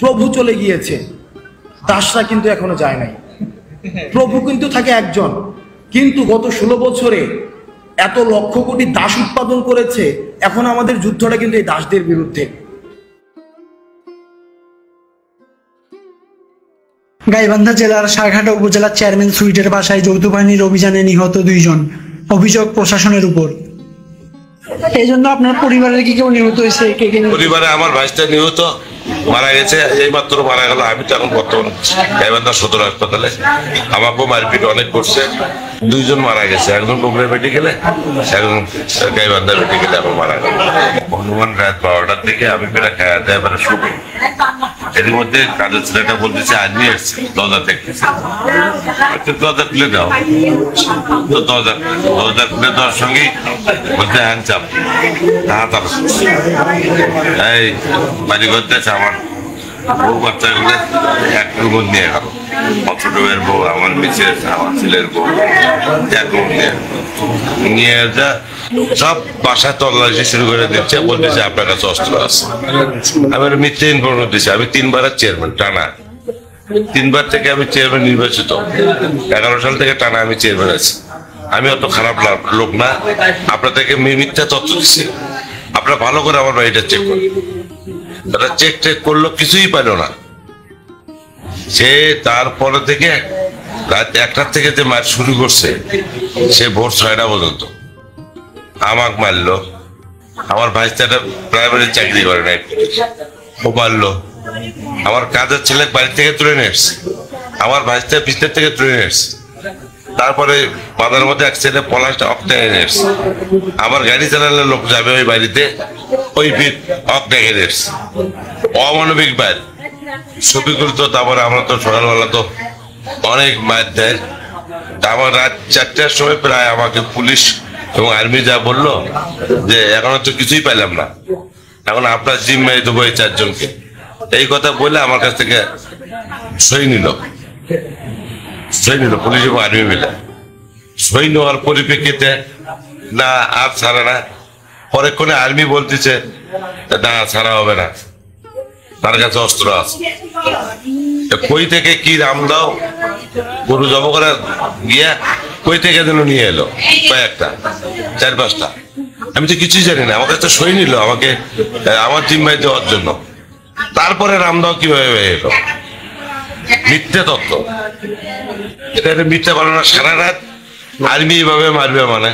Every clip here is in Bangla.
প্রভু চলে গিয়েছে, দাসরা কিন্তু এখনো যায় নাই। প্রভু কিন্তু থাকে একজন, কিন্তু গত 16 বছরে এত লক্ষ কোটি দাস উৎপাদন করেছে। এখন আমাদের যুদ্ধটা কিন্তু এই দাসদের বিরুদ্ধে। গাইবান্ধা জেলার সারঘাটা উপজেলার চেয়ারম্যান সুইটের বাসায় যৌথ বাহিনীর অভিযানে নিহত 2 জন, অভিযোগ প্রশাসনের উপর। এই জন্য আপনার পরিবারের কি কেউ নিহত হয়েছে? পরিবারে আমার ভাইটা নিহত, মারা গেছে, এই মাত্র মারা গেল। আমি তো এখন বর্তমান গাইবান্ধা সদর হাসপাতালে। আমাকেও মারপিট অনেক করছে। 2 জন মারা গেছে, একজন বগুড়া মেডিকেলে, একজন গাইবান্ধা মেডিকেলে আমার মারা গেল। হনুমান রাত 12টার দিকে আমি প্রায় খাওয়া দেয় মানে শুভ। এর মধ্যে কাজের ছেলেটা বলতেছে আর্মি আসছে, দরজা দেখতেছে, দরজা খুলে দাও। তো দরজা খুলে দেওয়ার সঙ্গেই বলতে হ্যান্ড চাপ হাত এই বাড়ি করতে আমার বউ বাচ্চাগুলো এক রুম নিয়ে গেল। ছোট বউয়ের বউ, আমার মিসেস, আমার ছেলের বউ এক রুম নিয়ে যা সব বাসায় তল্লাশি শুরু করে দিচ্ছে। বলতেছে আপনার কাছে অস্ত্র আছে। আমি মিথ্যে ইনফরমেশন দিচ্ছি। আমি 3 বারের চেয়ারম্যান টানা, 3 বার থেকে আমি চেয়ারম্যান নির্বাচিত। 11 সাল থেকে টানা আমি চেয়ারম্যান আছি। আমি অত খারাপ লোক না। আপনাদেরকে মিথ্যা তথ্য দিচ্ছি। আপনারা ভালো করে আমার বাড়িটা চেক করুন। তারা চেক করলো, কিছুই পাইল না। সে তারপরে থেকে রাত 1টার থেকে যে মার শুরু করছে, সে ভোর 6টা পর্যন্ত আমাকে মারলো। আমার ভাইস্তাটা প্রাইমারি চাকরি করে না, ও মারলো। আমার কাজের ছেলে বাড়ি থেকে তুলে নিয়ে এসছে, আমার ভাইস্তা বিস্তার থেকে তুলে নিয়ে এসছে। তারপরে বাজারের মধ্যে এক ছেলে পলাশটা অকটায় এনে এসছে। আমার গাড়ি চালালে লোক যাবে ওই বাড়িতে, ওই ফিট অকটায় এনে এসছে। অমানবিক বাইর ছবিগুলো তো। তারপরে আমরা তো সকালবেলা তো অনেক মার দেয়। আমার রাত 4টার সময় প্রায় আমাকে পুলিশ এবং আর্মি যা বললো যে এখনো তো কিছুই পাইলাম না, এখন আপনার জিম্মায় দেবো এই 4 জনকে। এই কথা বলে আমার কাছ থেকে সই নিল পুলিশ এবং আর্মি মিলে। সই নেওয়ার পরিপ্রেক্ষিতে না আর ছাড়ে না। পরেক্ষণে আর্মি বলতেছে না ছাড়া হবে না, তার কাছে অস্ত্র আছে। কই থেকে কি রাম দাও গরু জব করে গিয়া কই থেকে যেন নিয়ে এলো কয়েকটা, 4-5টা। আমি তো কিছুই জানি না। আমার কাছে সই নিল আমাকে আমার জিম্মায় দেওয়ার জন্য। তারপরে রামদাও কিভাবে এলো? মিথ্যে তত্ত্ব। এটা মিথ্যা বলো না। সারা রাত আর্মি এভাবে মারবে, মানে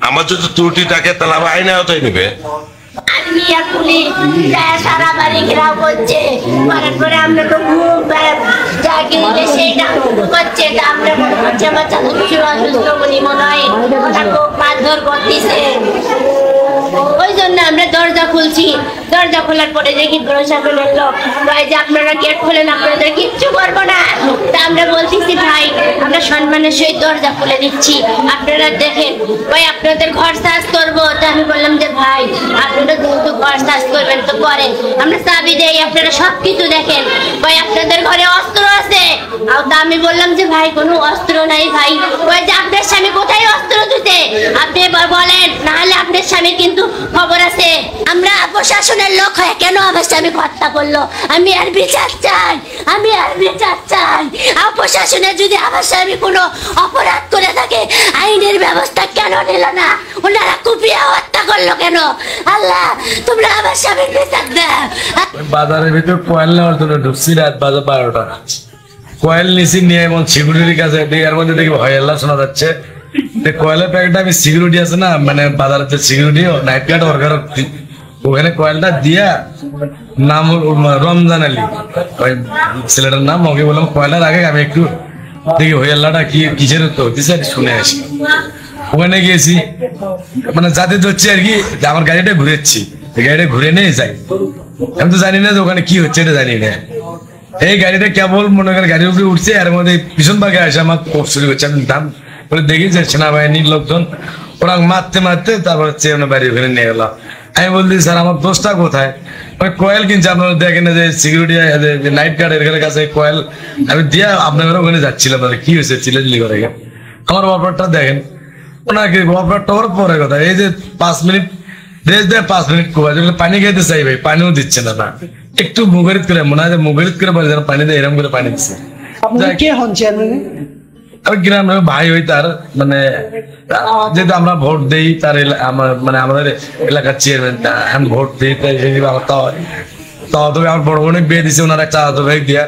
আমার যদি ত্রুটি থাকে তাহলে আমার আইনে আওতায় নেবে। সারা বাড়ি ঘেরাও করছে, করার পরে আমরা তো সেইটা করছে। আমরা মনে করছি আমার চাচা শ্বশুর অসুস্থ বলি মনে হয়, ওরা খুব মারধর করতেছে। ওই জন্য আমরা দরজা খুলছি। দরজা খোলার পরে দেখি প্রশাসনের লোক যে আপনারা গেট খোলেন, আপনাদের কিচ্ছু করবো না। তা আমরা বলতেছি ভাই আমরা সম্মানের সহিত দরজা খুলে দিচ্ছি, আপনারা দেখেন ভাই আপনাদের ঘর সার্চ করবো। তা আমি বললাম যে ভাই আপনারা যেহেতু ঘর সার্চ করবেন তো করেন, আমরা চাবি দেই, আপনারা সবকিছু দেখেন। ভাই আপনাদের ঘরে অস্ত্র আছে? তা আমি বললাম যে ভাই কোনো অস্ত্র নাই ভাই। ওই যে আপনার স্বামী কোথায় অস্ত্র দিতে আপনি এবার বলেন, নাহলে আপনার স্বামী কিন্তু খবর আছে। আমরা প্রশাসনের লোক হয়ে কেন আমার স্বামী হত্যা করলো? আমি আর বিচার চাই, আমি আর বিচার চাই। আর প্রশাসনের যদি আমার স্বামী কোনো অপরাধ করে থাকে আইনের ব্যবস্থা কেন নিল না? ওনারা কুপিয়ে হত্যা করলো কেন? আল্লাহ তোমরা আমার স্বামীর বিচার দাও। বাজারের ভিতর কয়েল নেওয়ার জন্য ঢুকছি রাত 12টা। কয়েল নিচে নিয়ে এমন সিকিউরিটির কাছে এর মধ্যে দেখি ভয় আল্লাহ শোনা যাচ্ছে। কয়েলের প্যাকেটটা আমি সিকিউরিটি আছে না, মানে বাজারের যে সিকিউরিটি নাইট গার্ড ওর ওখানে কয়েলটা দিয়া নাম রমজান আলী, ওই ছেলেটার নাম। ওকে বললাম কয়েলার আগে আমি একটু দেখি হয়ে আল্লাহটা কি কিসের তো শুনে আসি। ওখানে গিয়েছি, মানে যাতে ধরছি আর কি, আমার গাড়িটা ঘুরেছি, গাড়িটা ঘুরে নিয়ে যাই। আমি তো জানি না যে ওখানে কি হচ্ছে, এটা জানি না। এই গাড়িটা কেবল মনে করেন গাড়ির উপরে উঠছে, এর মধ্যে পিছন ভাগে আসে আমার শুরু করছে। আমি দাম বলে দেখি যে সেনাবাহিনীর লোকজন ওরা মারতে মারতে তারপর হচ্ছে বাড়ি ওখানে নিয়ে গেলাম। আমি বলছি স্যার আমার দোষটা কোথায়? ওই কয়েল কিনছে আপনারা দেখেন যে সিকিউরিটি নাইট গার্ড এর কাছে কয়েল আমি দিয়ে আপনার ওখানে যাচ্ছিলাম। কি হয়েছে চিল্লাচিল্লি করে? আমার অফারটা দেখেন, ওনাকে অফারটা ওর পরে কথা। এই যে 5 মিনিট রেস্ট দেয়, 5 মিনিট কোয়া পানি খেতে চাই ভাই, পানিও দিচ্ছে না। একটু মুখরিত করে মনে হয় যে মুখরিত করে বলে যেন পানি দেয়, এরকম করে পানি দিচ্ছে। আপনার কে হন চেয়ারম্যান? আমি গ্রামের ভাই হই তার, মানে যেহেতু আমরা ভোট দেই তার আমার মানে আমাদের এলাকার চেয়ারম্যান, আমি ভোট দিই তাই সেই আলাদা হয়। তো তবে আমার বড় বোনের বিয়ে দিছে ওনার একটা আলাদা ভাই দিয়া।